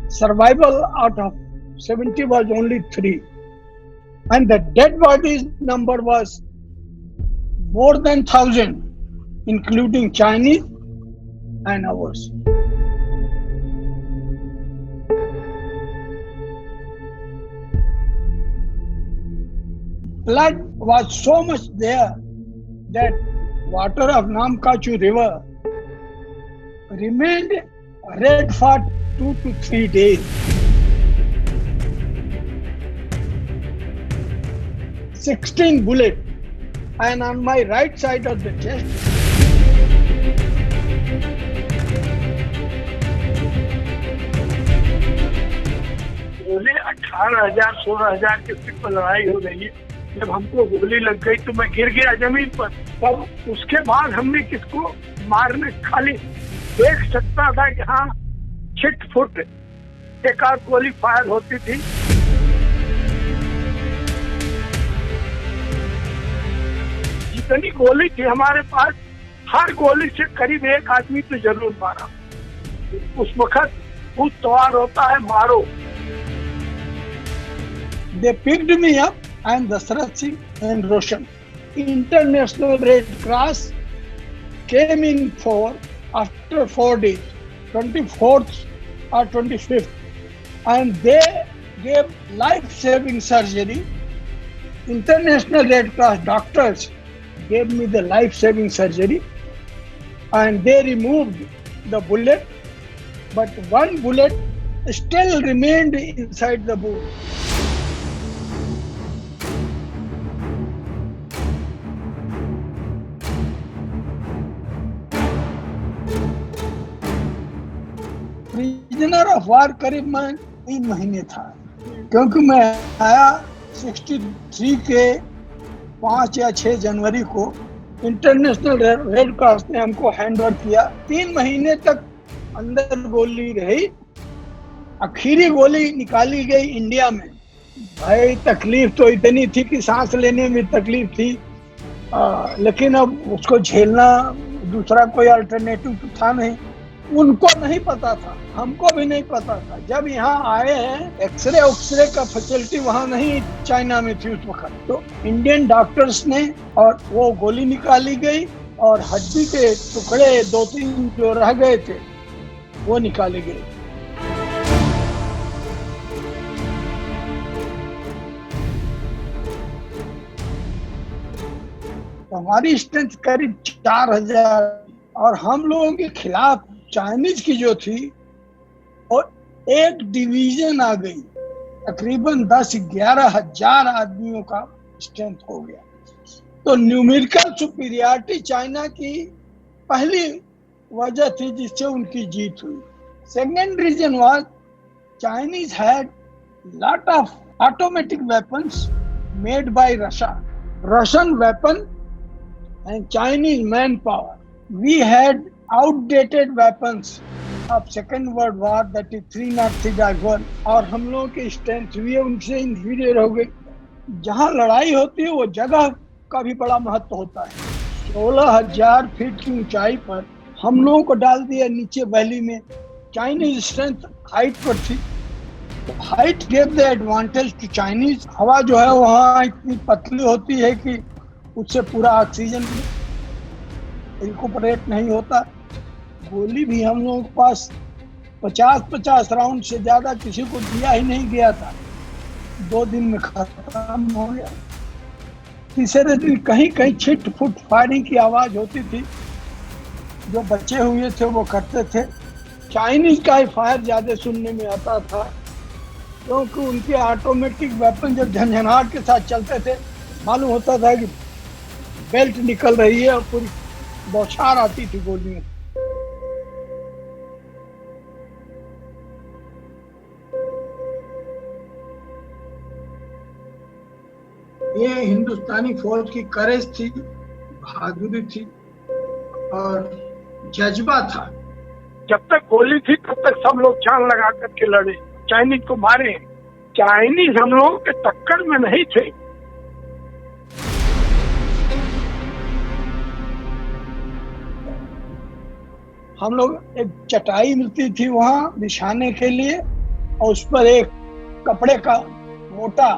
Survival out of 70 was only 3. And the dead bodies number was more than 1,000, including Chinese and ours. Blood was so much there that water of Namkachu River remained red for 2 to 3 days. 16 bullets, and on my right side of the chest, बोले 18,000 16,000 के feet पर लड़ाई हो रही है। जब हमको गोली लग गई तो मैं गिर गया जमीन पर। तब उसके बाद हमने किसको मारने, खाली देख सकता था कि हाँ छिट फुट एक आध गोली फायर होती थी। जितनी गोली थी हमारे पास, हर गोली से करीब एक आदमी तो जरूर मारा। उस वक्त भूत सवार होता है, मारो। they picked me up and Dasarath Singh and Roshan. International Red Cross came in after 4 days, 24th or 25th, and they gave life-saving surgery. International Red Cross doctors gave me the life-saving surgery, and they removed the bullet, but one bullet still remained inside the boot. Prisoner of war करीब मैं 3 महीने था, क्योंकि मैं आया 63 के 5 या 6 जनवरी को। इंटरनेशनल रेड क्रॉस ने हमको हैंडओवर किया। 3 महीने तक अंदर गोली रही। आखिरी गोली निकाली गई इंडिया में। भाई तकलीफ तो इतनी थी कि सांस लेने में तकलीफ थी, लेकिन अब उसको झेलना, दूसरा कोई अल्टरनेटिव तो था नहीं। उनको नहीं पता था, हमको भी नहीं पता था। जब यहाँ आए हैं, एक्सरे का फैसिलिटी वहाँ नहीं चाइना में थी उस वक्त, तो इंडियन डॉक्टर्स ने, और वो गोली निकाली गई और हड्डी के टुकड़े 2-3 जो रह गए थे वो निकाले गए। तो हमारी स्ट्रेंथ करीब 4,000, और हम लोगों के खिलाफ चाइनीज की जो थी और एक डिवीजन आ गई, तकरीबन 10-11 हजार आदमियों का स्ट्रेंथ हो गया। तो न्यूमेरिकल सुपीरियरिटी चाइना की पहली वजह थी जिससे उनकी जीत हुई। Second reason was Chinese had lot of automatic weapons made by Russian weapon and Chinese man power. We had outdated weapons of Second World War, that is 303-1, और हम लोगों की स्ट्रेंथ भी उनसे इंफीरियर हो गई। जहाँ लड़ाई होती है वो जगह का भी बड़ा महत्व होता है। 16,000 फीट की ऊंचाई पर हम लोगों को डाल दिया नीचे वैली में। चाइनीज स्ट्रेंथ हाइट पर थी, तो height gave the advantage to Chinese. हवा जो है वहाँ इतनी पतली होती है कि उससे पूरा ऑक्सीजन रिकूपरेट नहीं होता। गोली भी हम लोगों के पास 50 राउंड से ज्यादा किसी को दिया ही नहीं गया था। 2 दिन में खत्म हो गया। तीसरे दिन कहीं कहीं छिट फुट फायरिंग की आवाज होती थी। जो बचे हुए थे वो करते थे। चाइनीज का ही फायर ज्यादा सुनने में आता था, क्योंकि उनके ऑटोमेटिक वेपन जब झंझनाहट के साथ चलते थे, मालूम होता था कि बेल्ट निकल रही है और पूरी बौछार आती थी गोलियों। ये हिंदुस्तानी फौज की करेज थी, बहादुरी थी और जज्बा था। जब तक गोली थी तब तक सब लोग जान लगा करके लड़े, चाइनीज को मारे। चाइनीज हम लोगों के टक्कर में नहीं थे। हम लोग एक चटाई मिलती थी वहाँ बिछाने के लिए, और उस पर एक कपड़े का मोटा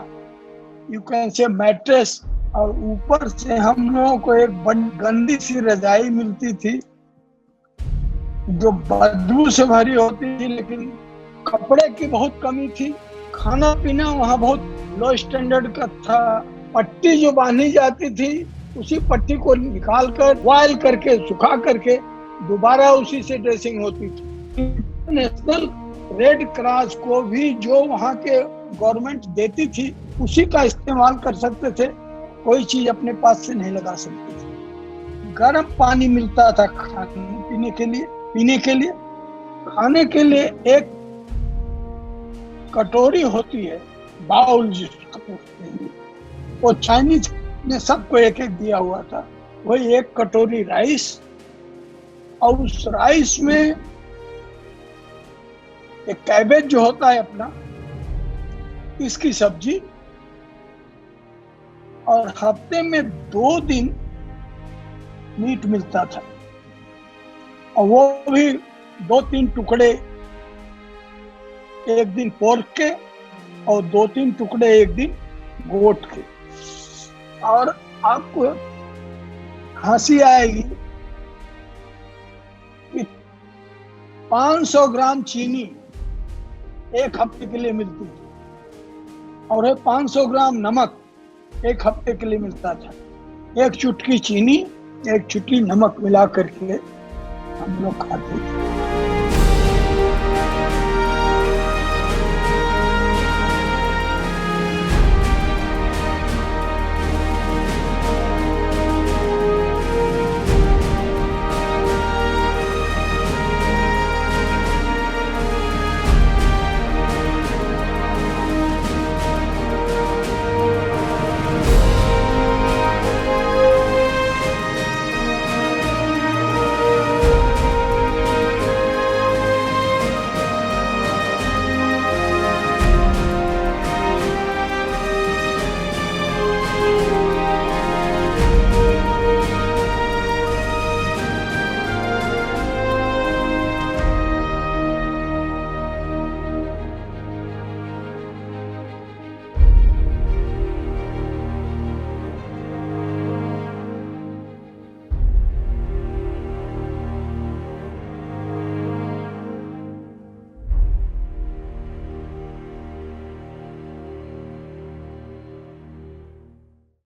यू कैन से मैट्रेस, और ऊपर से हम लोगों को एक गंदी सी रजाई मिलती थी जो बदबू से भरी होती थी, लेकिन कपड़े की बहुत कमी थी। खाना पीना वहाँ बहुत लो स्टैंडर्ड का था। पट्टी जो बांधी जाती थी उसी पट्टी को निकाल कर बॉयल करके सुखा करके दोबारा उसी से ड्रेसिंग होती थी। नेशनल रेड क्रॉस को भी जो वहाँ के गवर्नमेंट देती थी उसी का इस्तेमाल कर सकते थे, कोई चीज अपने पास से नहीं लगा सकते थे। गर्म पानी मिलता था खाने पीने के लिए, पीने के लिए। खाने के लिए एक कटोरी होती है, बाउल जिसको कहते हैं, वो चाइनीज ने सबको एक एक दिया हुआ था। वही एक कटोरी राइस, और उस राइस में एक कैबेज जो होता है अपना, इसकी सब्जी, और हफ्ते में 2 दिन मीट मिलता था, और वो भी 2-3 टुकड़े, एक दिन पोर्क के और 2-3 टुकड़े एक दिन गोट के। और आपको हंसी आएगी कि 500 ग्राम चीनी एक हफ्ते के लिए मिलती थी, और 500 ग्राम नमक एक हफ्ते के लिए मिलता था। एक चुटकी चीनी, एक चुटकी नमक मिला करके हम लोग खाते थे।